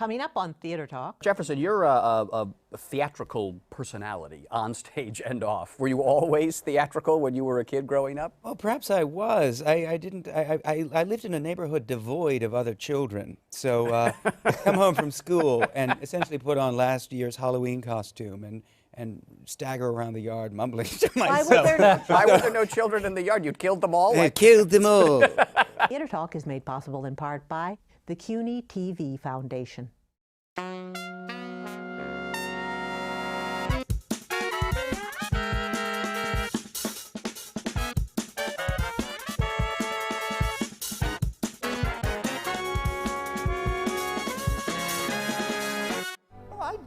coming up on Theater Talk. Jefferson, you're a theatrical personality, on stage and off. Were you always theatrical when you were a kid growing up? Well, perhaps I was. I lived in a neighborhood devoid of other children. So I come home from school and essentially put on last year's Halloween costume and stagger around the yard mumbling to myself. Why were there no children in the yard? You'd killed them all? I killed them all. Theater Talk is made possible in part by the CUNY TV Foundation. I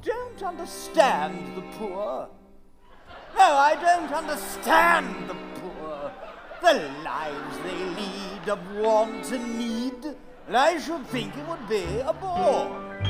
don't understand the poor. No, I don't understand the poor. The lives they lead of want and need. And I should think it would be a bore.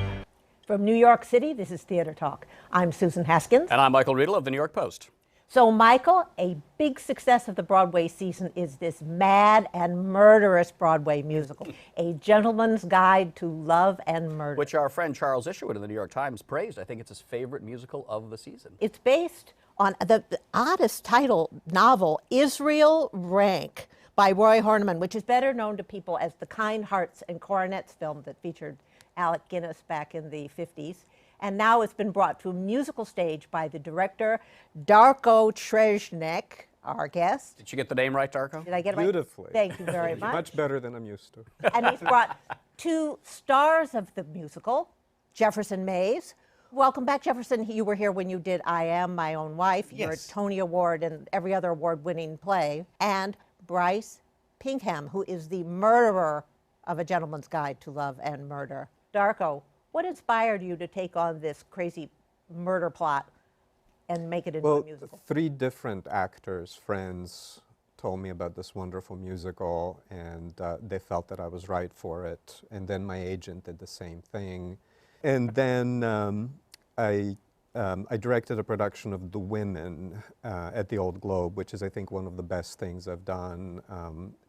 From New York City, this is Theater Talk. I'm Susan Haskins. And I'm Michael Riedel of the New York Post. So, Michael, a big success of the Broadway season is this mad and murderous Broadway musical, A Gentleman's Guide to Love and Murder. Which our friend Charles Isherwood of the New York Times praised. I think it's his favorite musical of the season. It's based on the oddest title novel, Israel Rank, by Roy Horniman, which is better known to people as the Kind Hearts and Coronets film that featured Alec Guinness back in the 50s. And now it's been brought to a musical stage by the director, Darko Tresnjak, our guest. Did you get the name right, Darko? Did I get it Beautifully. right? Thank you very much. Much better than I'm used to. And he's brought two stars of the musical, Jefferson Mays. Welcome back, Jefferson. You were here when you did I Am My Own Wife, your Yes. Tony Award and every other award-winning play. And Bryce Pinkham, who is the murderer of A Gentleman's Guide to Love and Murder. Darko, what inspired you to take on this crazy murder plot and make it into a musical? 3 different actors, friends, told me about this wonderful musical, and they felt that I was right for it. And then my agent did the same thing. And then I directed a production of The Women at the Old Globe, which is, I think, one of the best things I've done.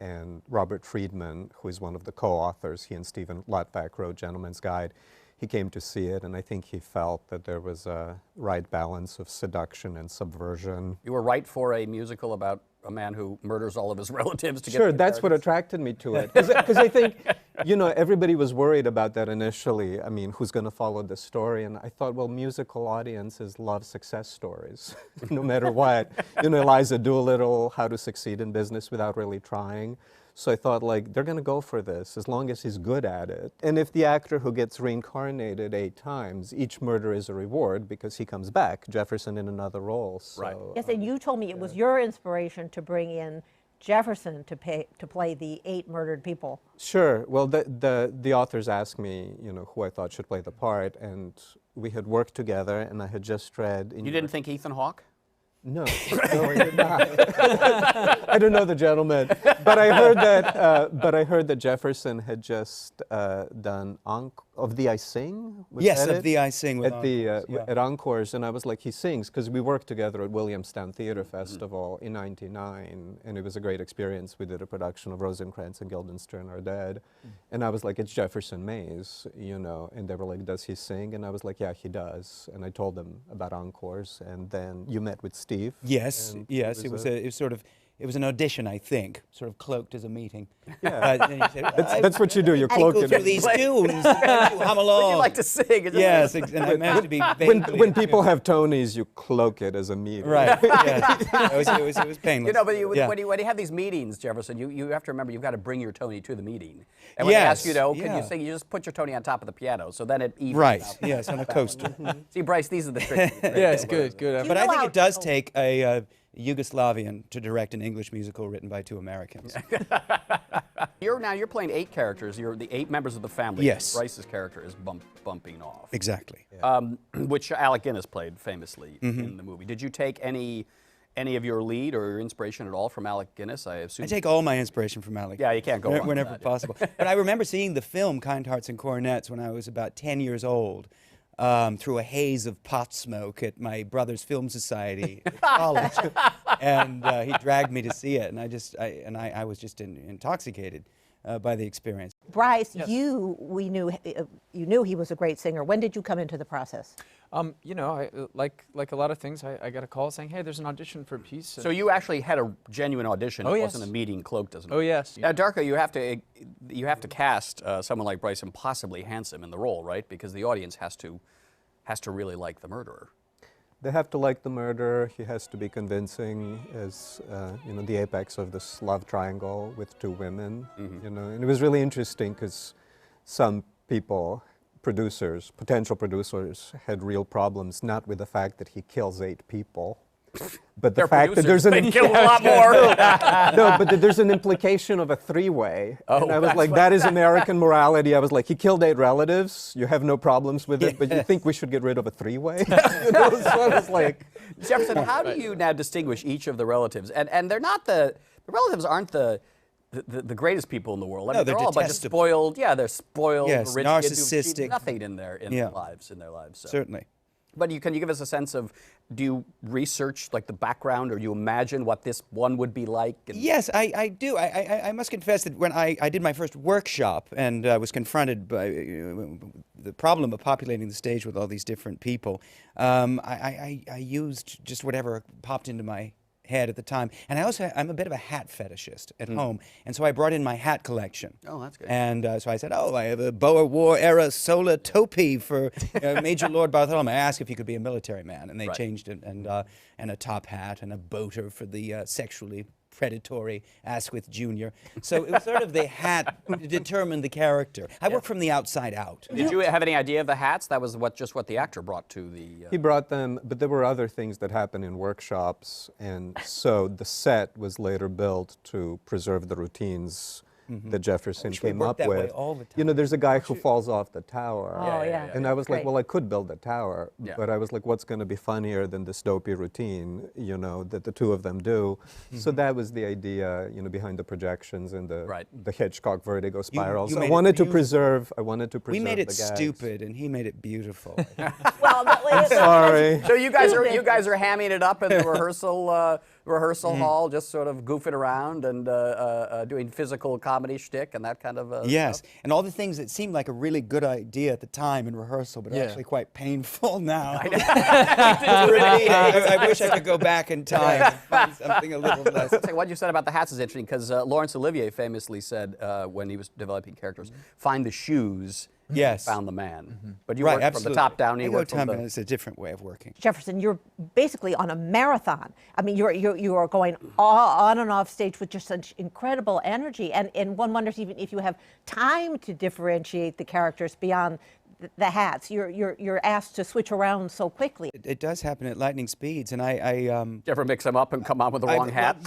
And Robert Friedman, who is one of the co-authors, he and Stephen Lottbach wrote Gentleman's Guide. He came to see it, and I think he felt that there was a right balance of seduction and subversion. You were right for a musical about a man who murders all of his relatives to get Sure, that's what attracted me to it. Because I think, you know, everybody was worried about that initially. I mean, who's going to follow the story? And I thought, well, musical audiences love success stories, no matter what. You know, Eliza Doolittle, How to Succeed in Business Without Really Trying. So I thought, like, they're going to go for this as long as he's good at it. And if the actor who gets reincarnated 8 times, each murder is a reward because he comes back, Jefferson in another role. So, Right. Yes, and you told me it was your inspiration to bring in Jefferson to play the 8 murdered people. Sure. Well, the authors asked me, you know, who I thought should play the part, and we had worked together, and I had just read... You didn't think Ethan Hawke? No, no, I did not. I don't know the gentleman, but I heard that Jefferson had just done Of Thee I Sing. Yes, Of Thee I Sing with at the Encores, yeah. at Encores, and I was like, he sings, because we worked together at Williamstown Theater Festival in '99, and it was a great experience. We did a production of Rosencrantz and Guildenstern Are Dead, and I was like, it's Jefferson Mays, you know, and they were like, does he sing? And I was like, yeah, he does, and I told them about Encores, and then you met with Steve. Yes, and yes, it was an audition, I think, sort of cloaked as a meeting. Yeah. Then you said, That's what you do, you cloak go it through in. these tunes, hum along. Would you like to sing? Yes, and I managed to be vaguely When people have Tonys, you cloak it as a meeting. Right, yes. It was painless. You know, but Yeah. when you have these meetings, Jefferson, you have to remember you've got to bring your Tony to the meeting. And when they ask you, can yeah. you sing, you just put your Tony on top of the piano, so then it evens Right, out. yes, on a coaster. See, Bryce, these are the tricks. Yes, good. You But I know think how- it does take a Yugoslavian to direct an English musical written by 2 Americans. You're playing 8 characters. You're the 8 members of the family. Yes. Bryce's character is bumping off. Exactly. Which Alec Guinness played famously in the movie. Did you take any of your lead or your inspiration at all from Alec Guinness? I assume. I take all my inspiration from Alec. Yeah, you can't go wrong with whenever that. possible. But I remember seeing the film Kind Hearts and Coronets when I was about 10 years old. Through a haze of pot smoke at my brother's film society at college, and he dragged me to see it, and I was just intoxicated by the experience. Bryce, Yes. you knew he was a great singer. When did you come into the process? You know, like a lot of things, I got a call saying, "Hey, there's an audition for a piece." So you actually had a genuine audition. Oh, It yes. wasn't a meeting cloaked as an Oh, yes. Now, Darko, you have to cast someone like Bryce impossibly handsome in the role, right? Because the audience has to really like the murderer. They have to like the murderer. He has to be convincing as you know, the apex of this love triangle with two women. You know, and it was really interesting because some people, potential producers, had real problems not with the fact that he kills 8 people, but the They're fact that there's producers. an They kill a lot more. no, but that there's an implication of a 3-way. And I was that's like, what- that is American morality. I was like, he killed 8 relatives. You have no problems with it, but you think we should get rid of a 3-way? You know, so I was like, Jefferson, how do you now distinguish each of the relatives? And they're not the relatives aren't the greatest people in the world. I No, mean, they're they're all a bunch of detestable. spoiled. Yeah, they're spoiled, Yes, rich kids who've narcissistic. achieved nothing in their Yeah. lives. So. Certainly. But can you give us a sense of, do you research like the background, or you imagine what this one would be like? And Yes, I do. I must confess that when I did my first workshop and was confronted by the problem of populating the stage with all these different people, I used just whatever popped into my head at the time. And I'm a bit of a hat fetishist at home, and so I brought in my hat collection. Oh, that's good. And so I said, I have a Boer War era solar topi for Major Lord Bartholomew. I asked if he could be a military man, and they Right. changed it, and a top hat and a boater for the sexually predatory Asquith Jr. So it was sort of the hat determined the character. I work from the outside out. Did you have any idea of the hats? That was just what the actor brought to the. he brought them, but there were other things that happened in workshops, and so the set was later built to preserve the routines that Jefferson wish we came worked up that way with. all the You know, time. there's a guy who falls off the tower. Oh, yeah. And I was like, Great. well, I could build a tower, Yeah. but I was like, what's going to be funnier than this dopey routine, you know, that the two of them do? So that was the idea, you know, behind the projections and the Hitchcock vertigo spirals. you I made it wanted to beautiful. preserve. I wanted to preserve. We made it the gags. stupid, and he made it beautiful. Well, Sorry. So you guys are hamming it up in the rehearsal hall, just sort of goofing around and doing physical comedy shtick and that kind of. Yes, stuff? and all the things that seemed like a really good idea at the time in rehearsal, but are Yeah. actually quite painful now. I wish I could go back in time and find something a little less. Say, what you said about the hats is interesting because Laurence Olivier famously said when he was developing characters, find the shoes, Yes. found the man. But you Right, worked absolutely. from the top down. You Ego worked from time the. is a different way of working. Jefferson, you're basically on a marathon. I mean, you are going on and off stage with just such incredible energy, and one wonders even if you have time to differentiate the characters beyond the hats. You're asked to switch around so quickly. It does happen at lightning speeds, and I You ever mix them up and come on with the wrong hat?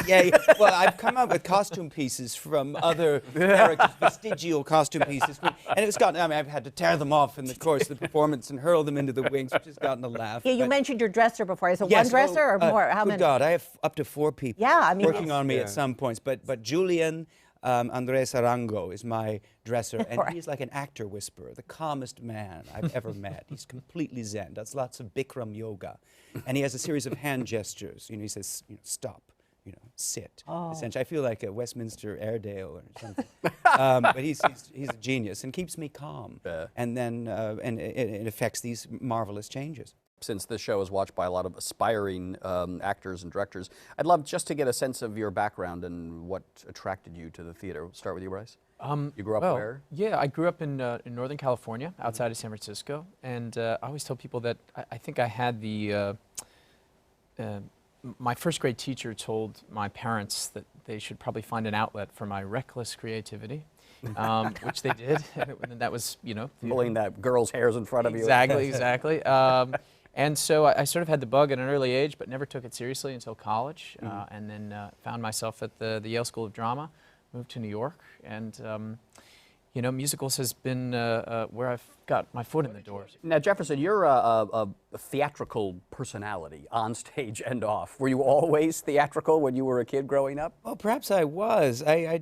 Well, I've come up with costume pieces from other characters, vestigial costume pieces, and it's gotten. I mean, I've had to tear them off in the course of the performance and hurl them into the wings, which has gotten a laugh. Yeah, you but- mentioned your dresser before. Is it Yes, one dresser or more? How good many? God, I have up to 4 people. Yeah, I mean, working it's- on me Yeah. at some points. But Julian Andres Arango is my dresser, and Right. he's like an actor whisperer, the calmest man I've ever met. He's completely zen, does lots of Bikram yoga, and he has a series of hand gestures. You know, he says, stop. Sit. Essentially, I feel like a Westminster Airedale or something. But he's a genius and keeps me calm. Yeah. And then it affects these marvelous changes. Since this show is watched by a lot of aspiring actors and directors, I'd love just to get a sense of your background and what attracted you to the theater. We'll start with you, Bryce. You grew up Well, where? yeah, I grew up in Northern California, outside of San Francisco, and I always tell people that I think I had the. My first grade teacher told my parents that they should probably find an outlet for my reckless creativity, which they did. And that was, Pulling that girl's hairs in front of you. Exactly. And so I sort of had the bug at an early age, but never took it seriously until college, and then found myself at the Yale School of Drama, moved to New York, and musicals has been where I've got my foot in the door. Now, Jefferson, you're a theatrical personality, on stage and off. Were you always theatrical when you were a kid growing up? Well, perhaps I was. I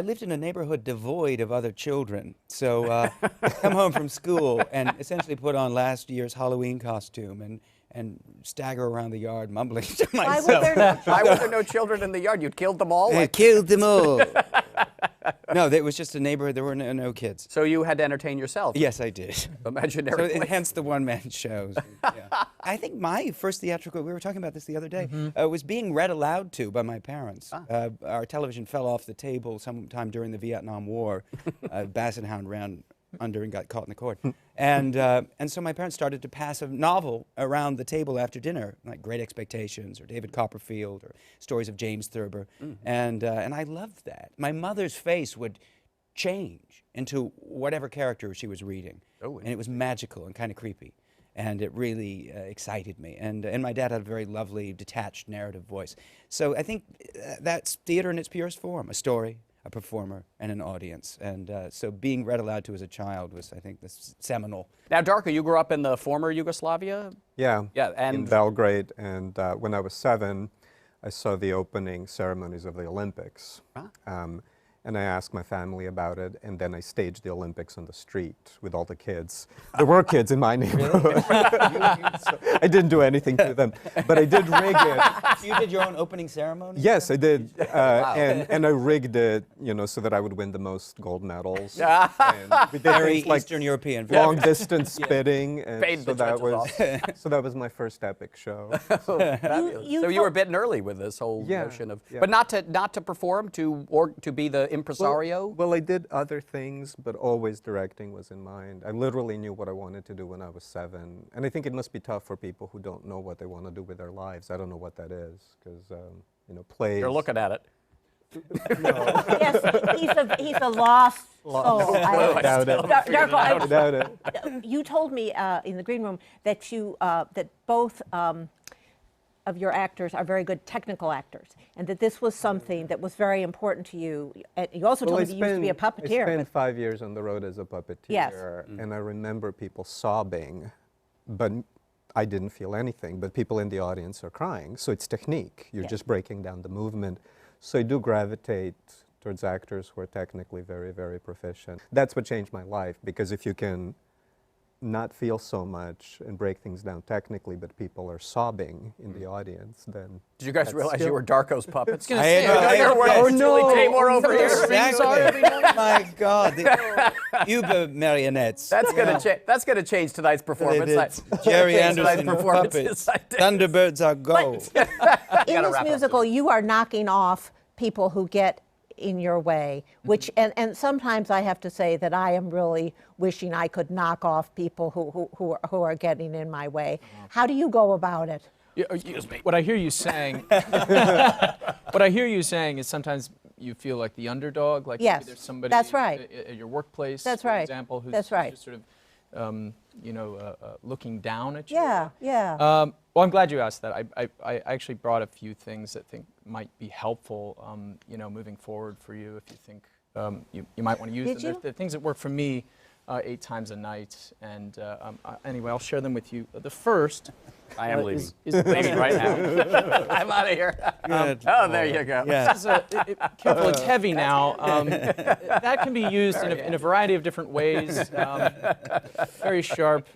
lived in a neighborhood devoid of other children. So I come home from school and essentially put on last year's Halloween costume and stagger around the yard mumbling to Why myself. would there not? Why were there no children in the yard? You'd killed them all? I killed them all. No, it was just a neighborhood. There were no kids. So you had to entertain yourself. Yes, I did. Imaginary. So place. hence the one-man shows. Yeah. I think my first theatrical, we were talking about this the other day, was being read aloud to by my parents. Our television fell off the table sometime during the Vietnam War. Basset hound ran under and got caught in the cord. And so my parents started to pass a novel around the table after dinner, like Great Expectations or David Copperfield or stories of James Thurber. And I loved that. My mother's face would change into whatever character she was reading. And it was magical and kind of creepy. And it really excited me. And my dad had a very lovely, detached narrative voice. So I think that's theater in its purest form, a story, a performer, and an audience. And so being read aloud to as a child was, I think, this seminal. Now, Darko, you grew up in the former Yugoslavia? Yeah, Yeah, in and Belgrade. And when I was 7, I saw the opening ceremonies of the Olympics. And I asked my family about it, and then I staged the Olympics on the street with all the kids. There were kids in my neighborhood. So I didn't do anything to them, but I did rig it. So you did your own opening ceremony? Yes, I did, and I rigged it, so that I would win the most gold medals. And we did Very things like Eastern European. long distance spitting, and Fade so the that trenches was so that was my first epic show. so you were bitten early with this whole notion of, but not to perform, to be the impresario. Well, I did other things, but always directing was in mind. I literally knew what I wanted to do when I was 7, and I think it must be tough for people who don't know what they want to do with their lives. I don't know what that is, because plays. You're looking at it. Yes, he's a lost soul. I doubt it. Darko, I doubt it. you told me in the green room that that both of your actors are very good technical actors, and that this was something that was very important to you. And you also told me that you used to be a puppeteer. I spent 5 years on the road as a puppeteer, Yes. And I remember people sobbing, but I didn't feel anything, but people in the audience are crying. So it's technique. You're just breaking down the movement. So I do gravitate towards actors who are technically very, very proficient. That's what changed my life, because if you can not feel so much and break things down technically, but people are sobbing in the audience, then... Did you guys realize you were Darko's puppets? I had Oh no! Tamor over here. Exactly. My God, the Uber marionettes. That's gonna change tonight's performance. It's Jerry Change tonight's Anderson performance. puppets. Thunderbirds are go. In this musical, you are knocking off people who get in your way, which and sometimes I have to say that I am really wishing I could knock off people who are getting in my way. How do you go about it? What I hear you saying, what I hear you saying is sometimes you feel like the underdog, like Yes, maybe there's somebody that's right. At your workplace, That's for right. example, who's That's right. just sort of, looking down at you. Yeah. Well, I'm glad you asked that. I actually brought a few things that I think might be helpful, moving forward for you if you think you might want to use Did them. you? They're things that work for me 8 times a night, and anyway, I'll share them with you. The first. I am leaving. Is Leaving right now. I'm out of here. Oh, there you go. Yeah. This is careful, it's heavy now. That can be used in a variety of different ways. Very sharp,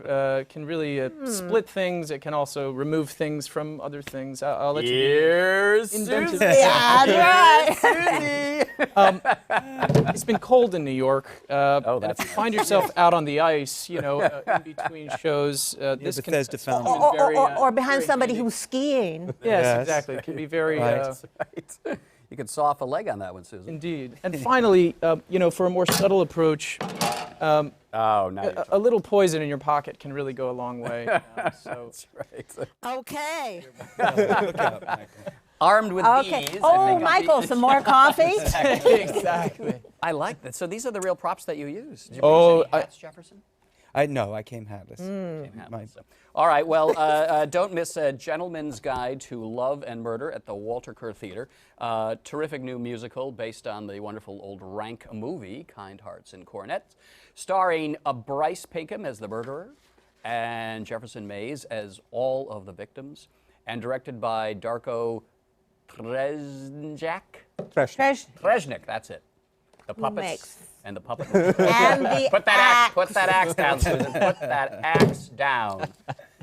can really split things. It can also remove things from other things. I'll let you. Here's Inventive. Susie. Yeah, that's Susie. It's been cold in New York. And that's if you find yourself out on the ice, in between shows, this can Bethesda come fountain. in very, or behind very somebody handy. who's skiing. Yes, Yes. exactly. It can be very. Right. Right. You could saw off a leg on that one, Susan. Indeed. And finally, for a more subtle approach, Oh, now a little poison in your pocket can really go a long way. So that's right. Okay. Look out, Michael. Armed with Okay. these. I Oh, think I'll Michael, be- some more coffee? exactly. I like that. So these are the real props that you use. Did you Oh, use any hats, Jefferson? I came hatless. My- All right, well, don't miss A Gentleman's Guide to Love and Murder at the Walter Kerr Theater. Terrific new musical based on the wonderful old Rank movie, Kind Hearts and Cornets, starring Bryce Pinkham as the murderer and Jefferson Mays as all of the victims, and directed by Darko Tresnjak. Tresnjak, that's it. The puppets makes- and the puppet. And the Put that axe down, Susan. Put that axe down.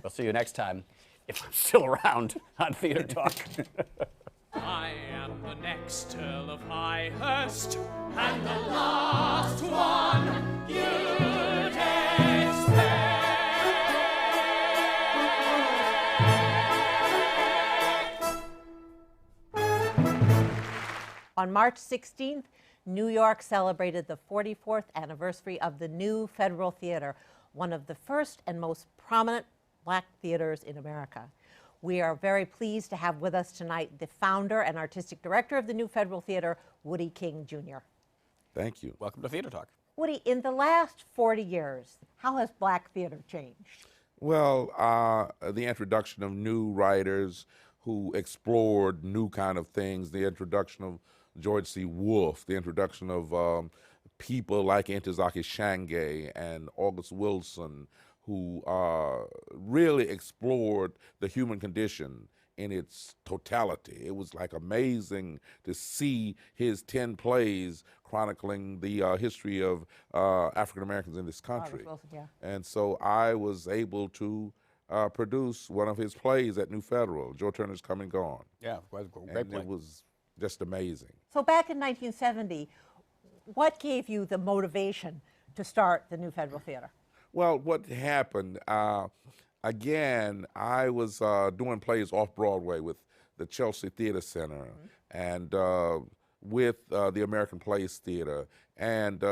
We'll see you next time, if I'm still around on Theater Talk. I am the next Earl of Highhurst, and the last one you'd expect. On March 16th, New York celebrated the 44th anniversary of the New Federal Theater, one of the first and most prominent black theaters in America. We are very pleased to have with us tonight the founder and artistic director of the New Federal Theater, Woodie King, Jr. Thank you. Welcome to Theater Talk. Woodie, in the last 40 years, how has black theater changed? Well, the introduction of new writers who explored new kind of things, the introduction of George C. Wolfe, the introduction of people like Ntozake Shange and August Wilson, who really explored the human condition in its totality. It was like amazing to see his 10 plays chronicling the history of African Americans in this country. Wilson, yeah. And so I was able to produce one of his plays at New Federal, Joe Turner's Come and Gone. Yeah, great And play. it was just amazing. So back in 1970, what gave you the motivation to start the New Federal Theater? Well, what happened, again, I was doing plays off-Broadway with the Chelsea Theater Center and with the American Place Theater. And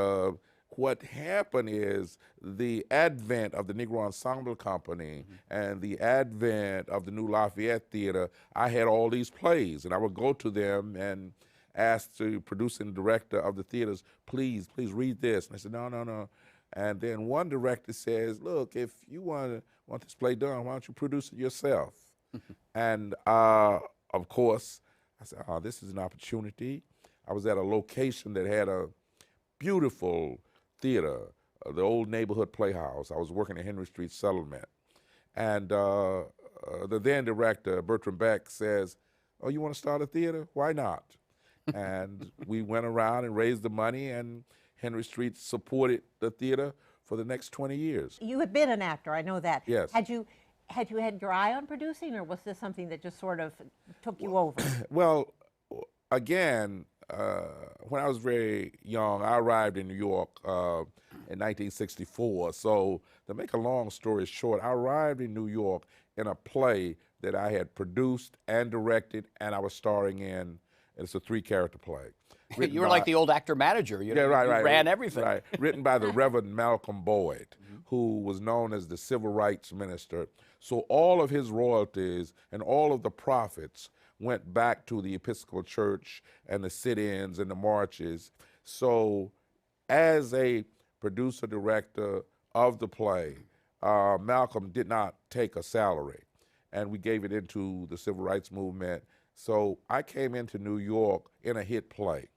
what happened is the advent of the Negro Ensemble Company and the advent of the New Lafayette Theater, I had all these plays, and I would go to them and ask the producing director of the theaters, please read this. And I said, no. And then one director says, look, if you want this play done, why don't you produce it yourself? And of course, I said, oh, this is an opportunity. I was at a location that had a beautiful theater, the old neighborhood playhouse. I was working at Henry Street Settlement. And the then director, Bertram Beck, says, oh, you want to start a theater? Why not? And we went around and raised the money, and Henry Street supported the theater for the next 20 years. You had been an actor, I know that. Yes. Had you had your eye on producing, or was this something that just sort of took you over? Well, again, when I was very young, I arrived in New York in 1964. So to make a long story short, I arrived in New York in a play that I had produced and directed, and I was starring in. It's a 3-character play. You were like the old actor-manager. You ran everything. Right. Written by the Reverend Malcolm Boyd, who was known as the civil rights minister. So all of his royalties and all of the profits went back to the Episcopal Church and the sit-ins and the marches. So as a producer-director of the play, Malcolm did not take a salary, and we gave it into the civil rights movement. So I came into New York in a hit play.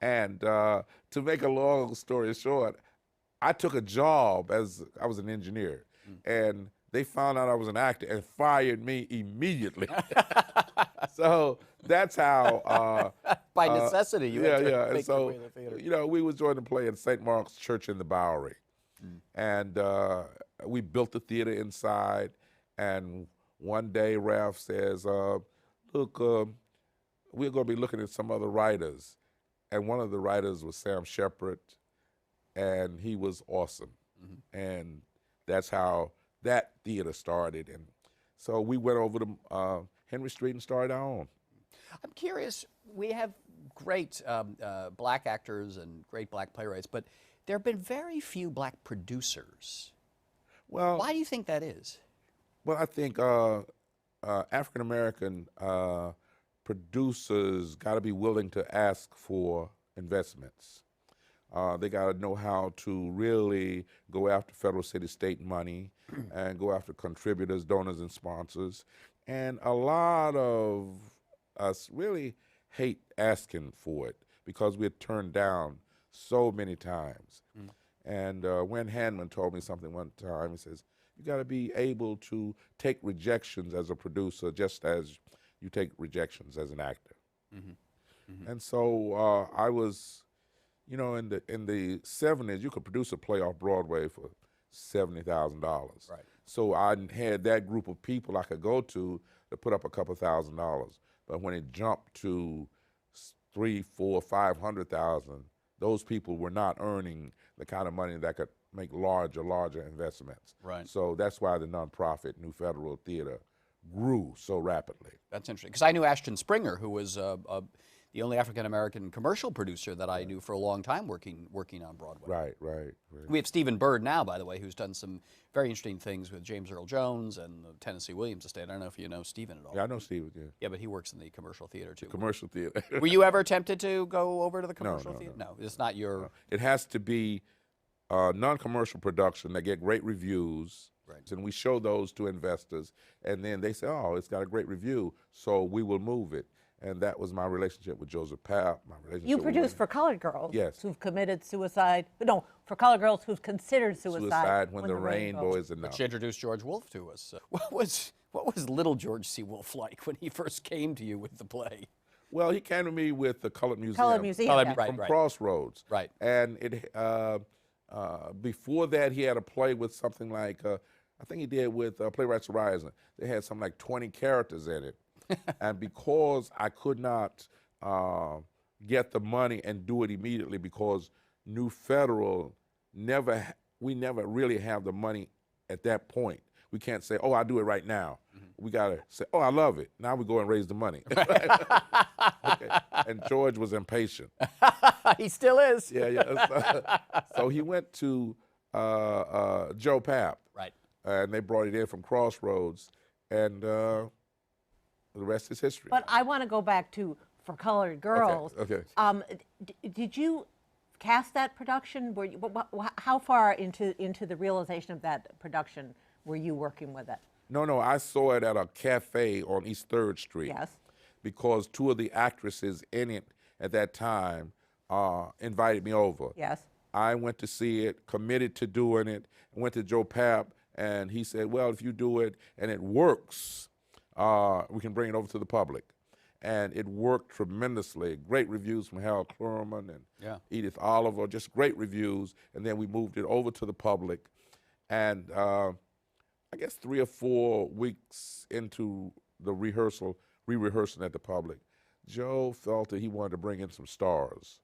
And to make a long story short, I took a job as I was an engineer, and they found out I was an actor and fired me immediately. So that's how. By necessity, you had to And make so, your way in the theater. you know, we was joining the play at St. Mark's Church in the Bowery, and we built the theater inside. And one day, Ralph says, "Look, we're going to be looking at some other writers." And one of the writers was Sam Shepard, and he was awesome. And that's how that theater started. And so we went over to Henry Street and started our own. I'm curious, we have great black actors and great black playwrights, but there have been very few black producers. Well, Why do you think that is? Well, I think African-American producers got to be willing to ask for investments. They got to know how to really go after federal, city, state money and go after contributors, donors, and sponsors. And a lot of us really hate asking for it because we're turned down so many times. And Win Handman told me something one time. He says, you got to be able to take rejections as a producer just as you take rejections as an actor. And so I was, you know, in the 70s, you could produce a play off Broadway for $70,000. Right. So I had that group of people I could go to put up a couple $1,000. But when it jumped to 3, 4, 500,000, those people were not earning the kind of money that could make larger investments. Right. So that's why the nonprofit New Federal Theater grew so rapidly. That's interesting, because I knew Ashton Springer, who was the only African-American commercial producer that I knew for a long time working on Broadway. Right. We have Stephen Bird now, by the way, who's done some very interesting things with James Earl Jones and the Tennessee Williams estate. I don't know if you know Stephen at all. Yeah, I know Steve. Yeah. Yeah, but he works in the commercial theater too. Commercial theater. Were you ever tempted to go over to the commercial no, theater? No, it's not your. It has to be non-commercial production that get great reviews. Right. And we show those to investors, and then they say, "Oh, it's got a great review, so we will move it." And that was my relationship with Joseph Papp. My relationship. You with produced Woody. for colored girls Yes. who've committed suicide. No, for colored girls who've considered suicide. When the Rain Boys Enough. She introduced George Wolfe to us. What was little George C. Wolfe like when he first came to you with the play? Well, he came to me with the Colored Museum. Colored Museum. Colored- yeah. right. From Crossroads. Right. And it before that, he had a play with something like I think he did with Playwrights Horizon. They had something like 20 characters in it, and because I could not get the money and do it immediately because New Federal we never really have the money at that point. We can't say, "Oh, I'll do it right now." We gotta say, "Oh, I love it." Now we go and raise the money. Okay. And George was impatient. He still is. Yeah. So he went to Joe Papp. Right. And they brought it in from Crossroads, and the rest is history. But I want to go back to For Colored Girls. Okay. Did you cast that production? Were you, how far into the realization of that production were you working with it? No, I saw it at a cafe on East 3rd Street. Yes. Because 2 of the actresses in it at that time invited me over. Yes. I went to see it, committed to doing it, went to Joe Papp, and he said, "Well, if you do it and it works, we can bring it over to the public." And it worked tremendously. Great reviews from Harold Clurman and Edith Oliver, just great reviews. And then we moved it over to the public. And I guess 3 or 4 weeks into the re-rehearsing at the public, Joe felt that he wanted to bring in some stars.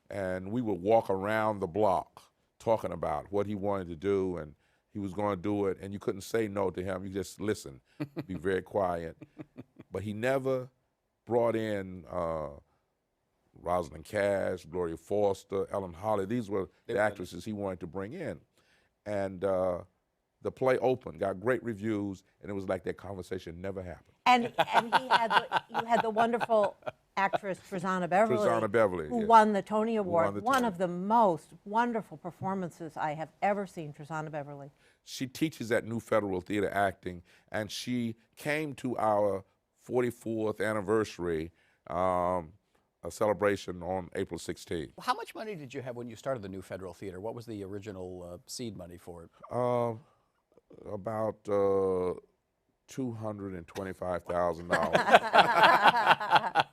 And we would walk around the block talking about what he wanted to do, and he was going to do it, and you couldn't say no to him. You just listen, be very quiet. But he never brought in Rosalind Cash, Gloria Foster, Ellen Holly. These were the actresses he wanted to bring in. And the play opened, got great reviews, and it was like that conversation never happened. And you had the wonderful actress Trezana Beverly, who yes. won the Tony Award. the One Tony. of the most wonderful performances I have ever seen, Trezana Beverly. She teaches at New Federal Theater acting, and she came to our 44th anniversary a celebration on April 16th. How much money did you have when you started the New Federal Theater? What was the original seed money for it? About $225,000.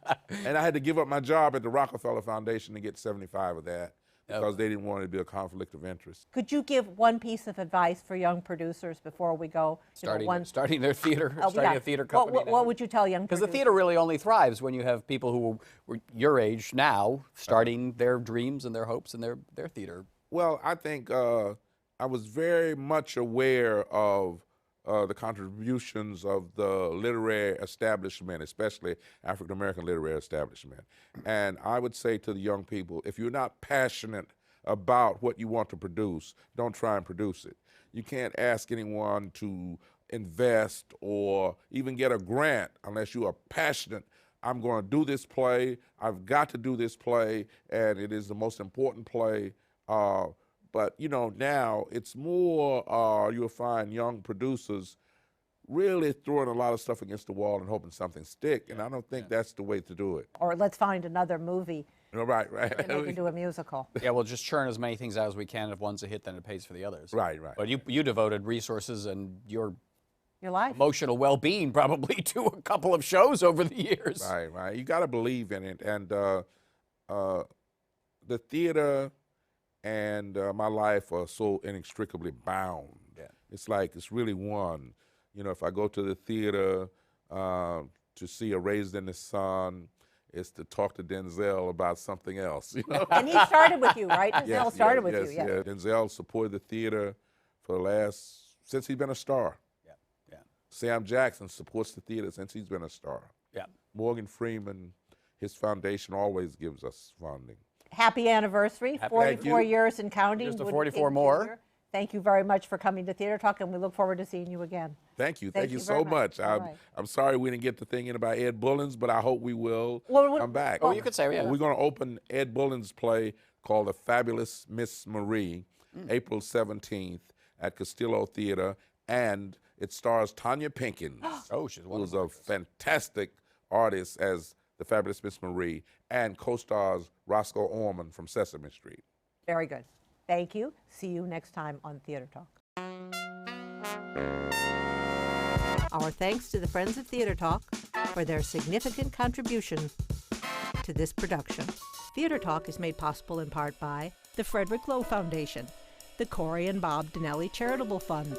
And I had to give up my job at the Rockefeller Foundation to get 75 of that because they didn't want it to be a conflict of interest. Could you give one piece of advice for young producers before we go? Starting their theater, Oh, starting yeah. a theater company. What would you tell young Because producers? the theater really only thrives when you have people who were your age now starting their dreams and their hopes and their theater. Well, I think I was very much aware of the contributions of the literary establishment, especially African American literary establishment. And I would say to the young people, if you're not passionate about what you want to produce, don't try and produce it. You can't ask anyone to invest or even get a grant unless you are passionate. I'm going to do this play, I've got to do this play, and it is the most important play. But, you know, now it's more, you'll find young producers really throwing a lot of stuff against the wall and hoping something stick, and I don't think that's the way to do it. Or let's find another movie Right. and make it do a musical. Yeah, we'll just churn as many things out as we can. If one's a hit, then it pays for the others. Right. But you devoted resources and your life. emotional well-being probably to a couple of shows over the years. Right. You got to believe in it, and the theater and my life are so inextricably bound. Yeah. It's like it's really one. You know, if I go to the theater, to see a Raised in the Sun is to talk to Denzel about something else. You know? And he started with you, right? Denzel started with you, yes. Denzel supported the theater for since he's been a star. Yeah. Sam Jackson supports the theater since he's been a star. Yeah. Morgan Freeman, his foundation always gives us funding. Happy anniversary, Happy- 44 years and counting. Here's to Woodie 44 King more. Theater. Thank you very much for coming to Theater Talk, and we look forward to seeing you again. Thank you. Thank you very so much. All right. I'm sorry we didn't get the thing in about Ed Bullins, but I hope we will Well, come back. Oh, you could say, yeah. We're going to open Ed Bullins' play called The Fabulous Miss Marie, April 17th at Castillo Theater, and it stars Tanya Pinkins, Oh, she's who's wonderful. a fantastic artist as The Fabulous Miss Marie, and co-stars Roscoe Orman from Sesame Street. Very good. Thank you. See you next time on Theater Talk. Our thanks to the Friends of Theater Talk for their significant contribution to this production. Theater Talk is made possible in part by the Frederick Lowe Foundation, the Corey and Bob Dinelli Charitable Fund,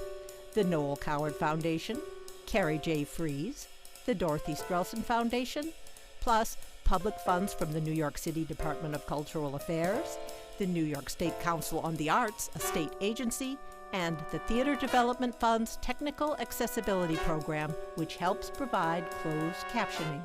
the Noel Coward Foundation, Carrie J. Fries, the Dorothy Strelson Foundation, plus public funds from the New York City Department of Cultural Affairs, the New York State Council on the Arts, a state agency, and the Theater Development Fund's Technical Accessibility Program, which helps provide closed captioning.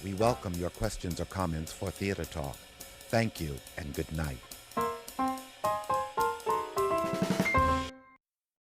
We welcome your questions or comments for Theater Talk. Thank you and good night.